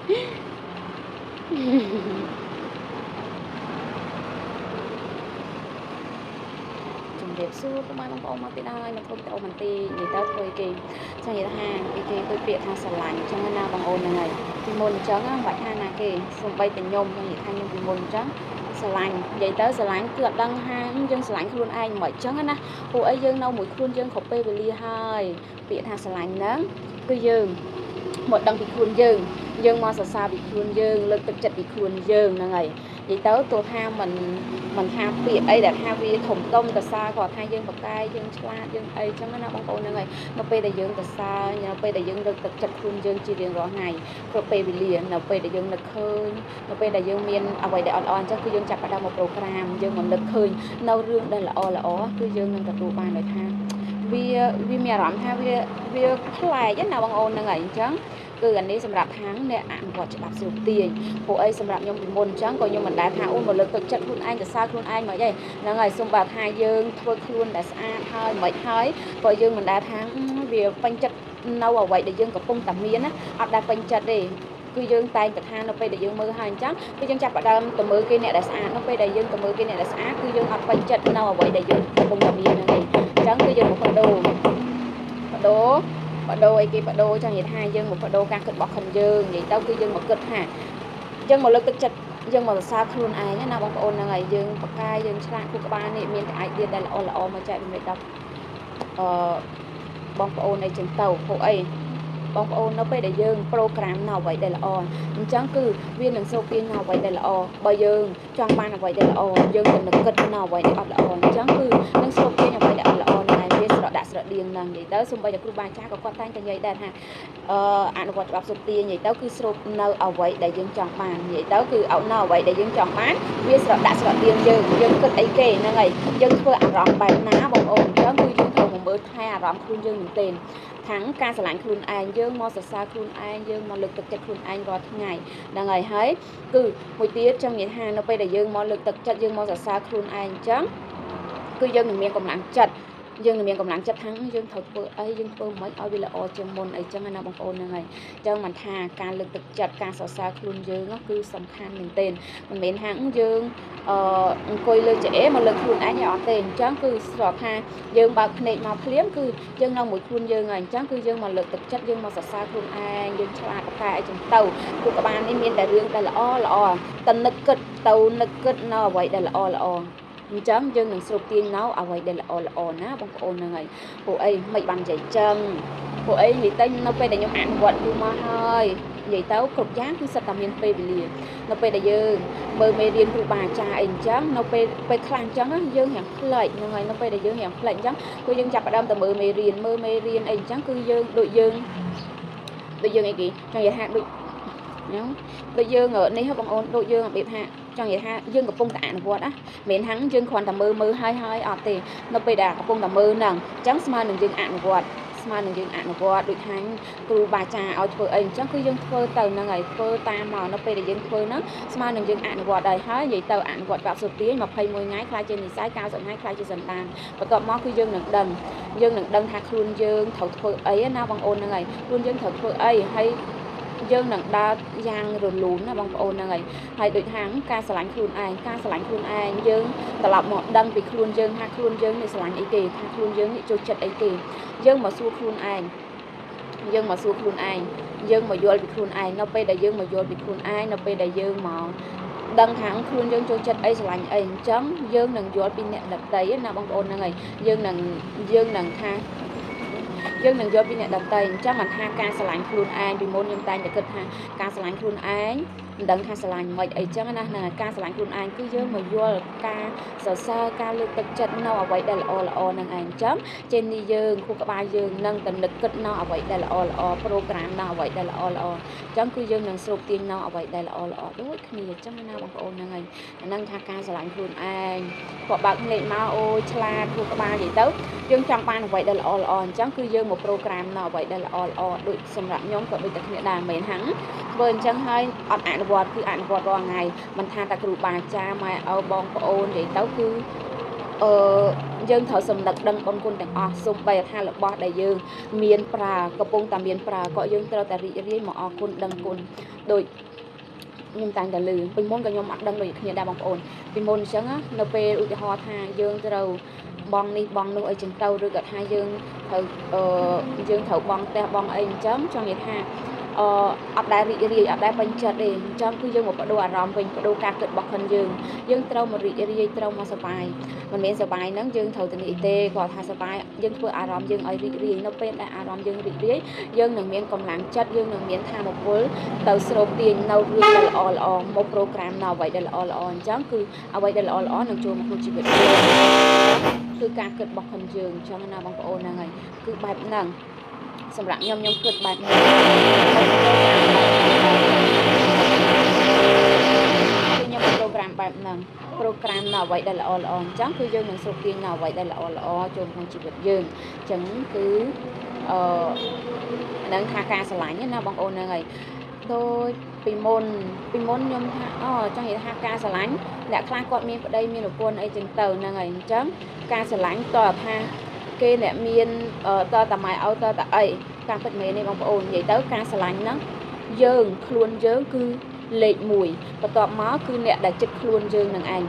ជំរាបសួរពុកម៉ែបងប្អូនមកទៀតហើយនៅក្នុងតអូបន្ទីនិយាយទៅធ្វើអីគេចឹងនិយាយថាគេទៅពាក្យថាស្រឡាញ់ចឹងណាបងអូនហ្នឹងហើយពីមុនអញ្ចឹងមិនបាច់ថាណាគេសំបីតែខ្ញុំនិយាយថាខ្ញុំពីមុនអញ្ចឹងស្រឡាញ់និយាយទៅស្រឡាញ់គឺអត់ដឹងថាយើងស្រឡាញ់ខ្លួនឯងមិនអញ្ចឹងណាពួកអីយើងនៅមួយខ្លួនយើងគ្រប់ពេលវេលាហើយពាក្យថាស្រឡាញ់ហ្នឹងគឺយើងមកដឹងពីខ្លួនយើងមកសរសើរពីខ្លួនយើងលើកទឹកចិត្តពីខ្លួនយើងហ្នឹងហើយនិយាយទៅទោះថាមិនថាពាក្យអីដែលថាវាធំដុំតសារគាត់ថាយើងបកកាយយើងឆ្លាតយើងអីចឹងណាបងប្អូនហ្នឹងហើយនៅពេលដែលយើងតសារនៅពេលដែលយើងលើកទឹកចិត្តខ្លួនយើងជារៀងរាល់ថ្ងៃគ្រប់ពេលវេលានៅពេលដែលយើងនឹកឃើញនៅពេលដែលយើងមានអ្វីដែលអត់អញ្ចឹងគឺយើងចាប់ផ្ដើមមកប្រូក្រាមយើងមកនឹកឃើញនៅរឿងដែលល្អគឺយើងនឹងទទួលបានដោយថាវាមានអារម្មណ៍ថាវាប្លែកណាបងប្អូនហ្នឹងហើយអញ្ចឹងគឺអានេះសម្រាប់ខាងអ្នកអនុវត្តច្បាប់ស្រុកទាញពួកអីសម្រាប់ខ្ញុំពីមុនអញ្ចឹងក៏ខ្ញុំមិនដែលថាអូនមកលើកទឹកចិត្តខ្លួនឯងសរសើរខ្លួនឯងមកអីហ្នឹងហើយសូមបើថាយើងធ្វើខ្លួនដែលស្អាតហើយមិនហើយក៏យើងមិនដែលថាវាពេញចិត្តនៅអ្វីដែលយើងកំពុងតែមានណាអត់ដែលពេញចិត្តទេគឺយើងតែងតែថានៅពេលដែលយើងមើលហើយអញ្ចឹងគឺយើងចាប់ផ្ដើមទៅមើលគេអ្នកដែលស្អាតនៅពេលដែលយើងទៅមើលគេអ្នកដែលស្អាតគឺយើងអត់ពេញចិត្តនៅអ្វីដែលយើងកំពុងតែមានហ្នឹងឯងអញ្ចឹងគឺយើងមកបដូរអីគេបដូរចឹងនិយាយថាយើងមកបដូរការគិតរបស់ខ្លួនយើងនិយាយទៅគឺយើងមកគិតថាយើងមកលើកទឹកចិត្តយើងមកសរសើរខ្លួនឯងណាបងប្អូនហ្នឹងហើយយើងបកកាយយើងឆ្លាតគូក្បាលនេះមានតែអាយឌីដែលល្អមកចែកម្លេចដល់បងប្អូនអីចឹងទៅពួកអីបងប្អូននៅពេលដែលយើងប្រូក្រាមនៅអ្វីដែលល្អអញ្ចឹងគឺវានឹងសូកទាញនៅអ្វីដែលល្អបើយើងចង់បានអ្វីដែលល្អយើងទៅនឹកគិតនៅអ្វីដែលអត់ល្អអញ្ចឹងគឺនឹងសូកទាញអ្វីដែលអត់ល្អហ្នឹងហើយវាស្រដាក់ស្រដៀងហ្នឹងនិយាយទៅសូម្បីតែគ្រូបាអាចារ្យក៏គាត់តែងតែនិយាយដែរថាអនុវត្តច្បាប់សុទានិយាយទៅគឺស្រូបនៅអ្វីដែលយើងចង់បាននិយាយទៅគឺឲ្យនៅអ្វីដែលយើងចង់បានវាស្រដាក់ស្រដៀងយើងគិតអីគេហ្នឹងហើយយើងធ្វើអារម្មណ៍បែបណាបងប្អូនអញ្ចឹងគឺយើងត្រូវមកមើលថែអារម្មណ៍ខ្លួនយើងមែនទែនខាងការស្រឡាញ់ខ្លួនឯងយើងមកសរសើរខ្លួនឯងយើងមកលើកទឹកចិត្តខ្លួនឯងរាល់ថ្ងៃហ្នឹងហើយគឺមួយទៀតចឹងនិយាយថានៅពេលដែលយើងមកលើកទឹកចិត្តយើងមកសរសើរខ្លួនឯងអញ្ចឹងគឺយើងនឹងមានកម្លាំងចិត្តយើងនឹងមានកម្លាំងចិត្តថាយើងត្រូវធ្វើអីយើងធ្វើមិនឲ្យវាល្អជាងមុនអីចឹងណាបងប្អូនហ្នឹងហើយអញ្ចឹងមិនថាការលើកទឹកចិត្តការសរសើរខ្លួនយើងគឺសំខាន់មែនទែនមិនមែនថាយើងអង្គុយលើចែមកលើកខ្លួនឯងឲ្យអត់ទេអញ្ចឹងគឺស្រាប់ថាយើងបើកភ្នែកមកភ្លាមគឺយើងនៅមួយខ្លួនយើងហើយអញ្ចឹងគឺយើងមកលើកទឹកចិត្តយើងមកសរសើរខ្លួនឯងយើងឆ្លាតបកែអីចឹងទៅពួកក្បាលនេះមានតែរឿងដែលល្អទៅនឹកគិតនៅអ្វីដែលល្អអញ្ចឹងយើងនឹងស្រូបទាញនៅអ្វីដែលល្អណាបងប្អូនហ្នឹងហើយពួកអីមិនបាននិយាយចឹងពួកអីនិយាយទៅនៅពេលដែលខ្ញុំអនុវត្តយូរមកហើយនិយាយទៅគ្រប់យ៉ាងគឺសិតតែមានពេលវេលានៅពេលដែលយើងមើលមេរៀនគ្រូបាអាចារ្យអីអញ្ចឹងនៅពេលខ្លះអញ្ចឹងយើងរៀងផ្លេចហ្នឹងហើយនៅពេលដែលយើងរៀងផ្លេចអញ្ចឹងគឺយើងចាប់ផ្ដើមទៅមើលមេរៀនអីអញ្ចឹងគឺយើងដូចយើងអីគេចង់និយាយថាដូចយើងនេះហ៎បងអូនដូចយើងរបៀបថាចង់និយាយថាយើងកំពុងតែអនុវត្តណាមិនថាយើងគ្រាន់តែមើលហើយអត់ទេនៅពេលដែលកំពុងតែមើលហ្នឹងអញ្ចឹងស្មើនឹងយើងអនុវត្តដូចថាគ្រូបាអាចារ្យឲ្យធ្វើអីអញ្ចឹងគឺយើងធ្វើទៅហ្នឹងហើយធ្វើតាមមកនៅពេលដែលយើងធ្វើហ្នឹងស្មើនឹងយើងអនុវត្តហើយនិយាយទៅអនុវត្តច្បាប់សុទាញ21ថ្ងៃខ្លាចជានិស័យ90ថ្ងៃខ្លាចជាសន្តានបន្ទាប់មកគឺយើងនឹងដឹងថាខ្លួនយើងត្រូវធ្វើអីណាបងប្អូនហ្នឹងហើយខ្លួនយើងត្រូវធ្វើអីហើយយើងនឹងដើរយ៉ាងរលូនណាបងប្អូនហ្នឹងហើយដូចថាការស្រឡាញ់ខ្លួនឯងយើងត្រឡប់មកដឹងពីខ្លួនយើងថាខ្លួនយើងនេះស្រឡាញ់អីគេថាខ្លួនយើងនេះចូលចិត្តអីគេយើងមកសួរខ្លួនឯងយើងមកយល់ពីខ្លួនឯងនៅពេលដែលយើងមកយល់ពីខ្លួនឯងនៅពេលដែលយើងមកដឹងថាខ្លួនយើងចូលចិត្តអីស្រឡាញ់អីអញ្ចឹងយើងនឹងយល់ពីអ្នកដទៃណាបងប្អូនហ្នឹងហើយយើងនឹងថាយើងនឹងយកពីអ្នកដទៃអញ្ចឹងមិនថាការស្រឡាញ់ខ្លួនឯងពីមុនខ្ញុំតែងតែគិតថាការស្រឡាញ់ខ្លួនឯងមិនដឹងថាស្រឡាញ់មិនអីចឹងណាការស្រឡាញ់ខ្លួនឯងគឺយើងមកយល់ការសរសើរការលើកទឹកចិត្តនៅអ្វីដែលល្អនឹងឯងអញ្ចឹងចេញនេះយើងខួរក្បាលយើងនឹងតែនឹកគិតនៅអ្វីដែលល្អប្រូក្រាមនៅអ្វីដែលល្អអញ្ចឹងគឺយើងនឹងស្រូបទាញនៅអ្វីដែលល្អដូចគ្នាអញ្ចឹងណាបងប្អូនហ្នឹងហើយអាហ្នឹងថាការស្រឡាញ់ខ្លួនឯងគាត់បើកភ្នែកមកអូឆ្លាតខួរក្បាលនិយាយទៅយើងចង់បានអ្វីដែលល្អអញ្ចឹងគឺយើងមកប្រូក្រាមនៅអ្វីដែលល្អដូចសម្រាប់ខ្ញុំក៏ដូចតែគ្នាដែរមិនហាំងធ្វើអញ្ចឹងហើយអត់អនុវត្តគឺអនុវត្តរាល់ថ្ងៃមិនថាតែគ្រូបាអាចារ្យម៉ែឪបងប្អូននិយាយទៅគឺ យើងត្រូវសម្លឹកដឹងបងគុណទាំងអស់សូម្បីថារបស់ដែលយើងមានប្រើកំពុងតែមានប្រើក៏យើងត្រូវតែរីករាយមកអរគុណដឹងគុណដូចខ្ញុំតែងតែលឺពីមុនក៏ខ្ញុំអត់ដឹងដូចគ្នាដែរបងប្អូនពីមុនអញ្ចឹងនៅពេលឧទាហរណ៍ថាយើងត្រូវបងនេះបងនោះអីចឹងទៅឬក៏ថាយើងត្រូវបងផ្ទះបងអីអញ្ចឹងចង់និយាយថាអត់ដែលរីករាយអត់ដែលពេញចិត្តទេអញ្ចឹងគឺយើងមកបដូរអារម្មណ៍វិញបដូរការគិតរបស់ខ្លួនយើងត្រូវមករីករាយត្រូវមកសប្បាយមិនមែនសប្បាយហ្នឹងយើងត្រូវតែនេះទេគាត់ថាសប្បាយយើងធ្វើអារម្មណ៍យើងឲ្យរីករាយនៅពេលដែលអារម្មណ៍យើងរីករាយយើងនឹងមានកម្លាំងចិត្តយើងនឹងមានថាមពលទៅស្រូបទាញនៅរឿងដែលល្អមកប្រូក្រាមនៅអ្វីដែលល្អអញ្ចឹងគឺអ្វីដែលល្អនឹងចូលមកក្នុងជីវិតគឺការគិតរបស់ខ្លួនយើងអញ្ចឹងណាបងប្អូនហ្នឹងហើយគឺបែបហ្នឹងសម្រាប់ខ្ញុំគិតបែបនេះខ្ញុំប្រូក្រាមបែបហ្នឹងប្រូក្រាមនៅអ្វីដែលល្អអញ្ចឹងគឺយើងនឹងស្រូបទាញនៅអ្វីដែលល្អចូលក្នុងជីវិតយើងអញ្ចឹងគឺនឹងថាការស្រឡាញ់ណាបងប្អូនហ្នឹងហើយដូចពីមុនខ្ញុំថាចង់និយាយថាការស្រឡាញ់អ្នកខ្លះគាត់មានប្តីមានប្រពន្ធអីចឹងទៅហ្នឹងហើយអញ្ចឹងការស្រឡាញ់តើថាគេអ្នកមានតើតាម៉ែឲ្យតើតាអីការពិតមែនទេបងប្អូននិយាយទៅការស្រឡាញ់ហ្នឹងខ្លួនយើងគឺលេខ1បន្ទាប់មកគឺអ្នកដែលចិត្តខ្លួនយើងនឹងឯង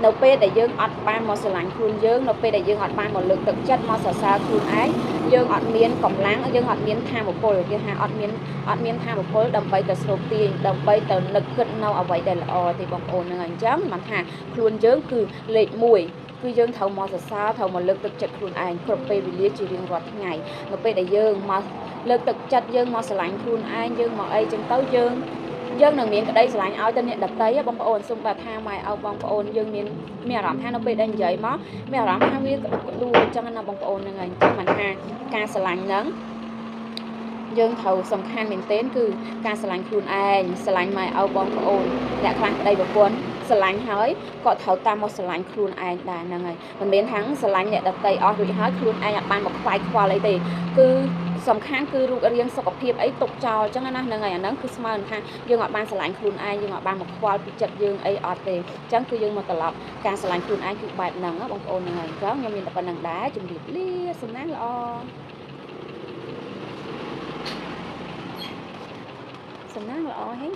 នៅពេលដែលយើងអត់បានមកស្រឡាញ់ខ្លួនយើងនៅពេលដែលយើងអត់បានមកលើកទឹកចិត្តមកសរសើរខ្លួនឯងយើងអត់មានកម្លាំងយើងអត់មានថាមពលគេថាអត់មានថាមពលដើម្បីទៅស្រូបទាញដើម្បីទៅនឹកគិតនៅអ្វីដែលល្អទេបងប្អូនហ្នឹងអញ្ចឹងមិនថាខ្លួនយើងគឺលេខ1គឺយើងត្រូវមកសរសើរត្រូវមកលើកទឹកចិត្តខ្លួនឯងគ្រប់ពេលវេលាជារៀងរាល់ថ្ងៃនៅពេលដែលយើងមកលើកទឹកចិត្តយើងមកស្រឡាញ់ខ្លួនឯងយើងមកអីចឹងទៅយើងនឹងមានក្តីស្រឡាញ់ឲ្យទៅអ្នកដទៃបងប្អូនសូមបើថាម៉ែឪបងប្អូនយើងមានអារម្មណ៍ថានៅពេលដែលនិយាយមកមានអារម្មណ៍ថាវាក្តុកក្តួលអញ្ចឹងណាបងប្អូនហ្នឹងហើយអញ្ចឹងមិនថាការស្រឡាញ់ហ្នឹងយើងត្រូវសំខាន់មែនទែនគឺការស្រឡាញ់ខ្លួនឯងស្រឡាញ់ម៉ែឪបងប្អូនអ្នកខ្លះប្តីប្រពន្ធស្រឡាញ់ហើយគាត់ត្រូវតាមមកស្រឡាញ់ខ្លួនឯងដែរហ្នឹងហើយមិនមែនថាស្រឡាញ់អ្នកដទៃអស់រួចហើយខ្លួនឯងអត់បានមកខ្វាយខ្វល់អីទេគឺសំខាន់គឺរូបរាងសុខភាពអីទុកចោលអញ្ចឹងណាហ្នឹងហើយអាហ្នឹងគឺស្មើនឹងថាយើងអត់បានស្រឡាញ់ខ្លួនឯងយើងអត់បានមកខ្វល់ពីចិត្តយើងអីអត់ទេអញ្ចឹងគឺយើងមកត្រឡប់ការស្រឡាញ់ខ្លួនឯងគឺបែបហ្នឹងបងប្អូនហ្នឹងហើយអញ្ចឹងខ្ញុំមានតែប៉ុណ្្នឹងដែរជម្រាបលាសំណាងល្អសំណាងល្អហេង